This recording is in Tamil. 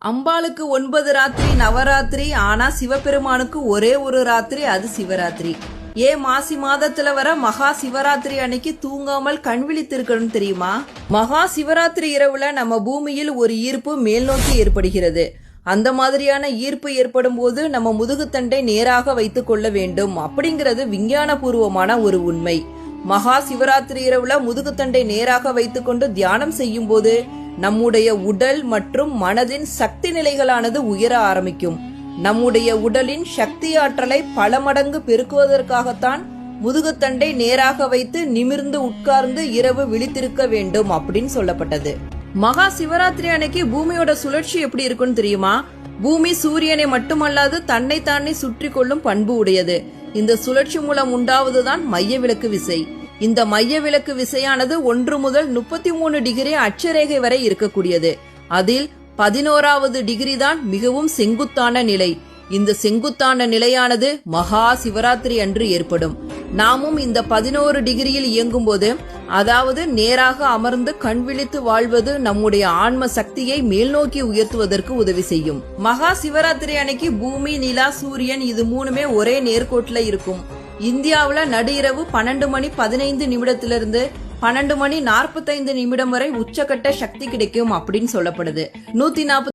அம்பாளுக்கு 9 ராத்திரி நவராத்திரி. ஆனா சிவபெருமானுக்கு ஒரே ஒரு ராத்திரி, அது சிவராத்திரி. மாசி மாதத்துல வர மகா சிவராத்திரி அன்னைக்கு தூங்காமல் கண் விழித்திருக்கணும் தெரியுமா? மகா சிவராத்திரி இரவுல நம்ம பூமியில் ஒரு ஈர்ப்பு மேல் நோக்கி ஏற்படுகிறது. அந்த மாதிரியான ஈர்ப்பு ஏற்படும் போது நம்ம முதுகுத்தண்டை நேராக வைத்துக் கொள்ள வேண்டும் அப்படிங்கிறது விஞ்ஞான பூர்வமான ஒரு உண்மை. மகா சிவராத்திரி இரவுல முதுகுத்தண்டை நேராக வைத்துக்கொண்டு தியானம் செய்யும் போது நம்முடைய உடல் மற்றும் மனதின் சக்தி நிலைகளானது உயர ஆரம்பிக்கும். நம்முடைய உடலின் சக்தி ஆற்றலை பல மடங்கு பெருக்குவதற்காகத்தான் முதுகுத்தண்டை நேராக வைத்து நிமிர்ந்து உட்கார்ந்து இரவு விழித்திருக்க வேண்டும் அப்படின்னு சொல்லப்பட்டது. மகா சிவராத்திரி அன்னைக்கு பூமியோட சுழற்சி எப்படி இருக்குன்னு தெரியுமா? பூமி சூரியனை மட்டுமல்லாது தன்னைத்தானே சுற்றி கொள்ளும் பண்பு உடையது. இந்த சுழற்சி மூலம் உண்டாவதுதான் மைய விலக்கு விசை. இந்த மைய விலக்கு விசையானது 1 முதல் 33 டிகிரி அட்சரேகை வரை இருக்கக்கூடியது. அதில் 11வது டிகிரி தான் மிகவும் செங்குத்தான நிலை. இந்த செங்குத்தான நிலையானது மகா சிவராத்திரி அன்று ஏற்படும். நாமும் இந்த 11 டிகிரியில் இயங்கும் போது, அதாவது நேராக அமர்ந்து கண் விழித்து வாழ்வது நம்முடைய ஆன்ம சக்தியை மேல் நோக்கி உயர்த்துவதற்கு உதவி செய்யும். மகா சிவராத்திரி அன்னைக்கு பூமி, நிலா, சூரியன் இது மூணுமே ஒரே நேர்கோட்டில் இருக்கும். இந்தியாவுல நடு இரவு 12 மணி 15 நிமிடத்திலிருந்து 12 மணி 45 நிமிடம் வரை உச்சக்கட்ட சக்தி கிடைக்கும் அப்படின்னு சொல்லப்படுது. 140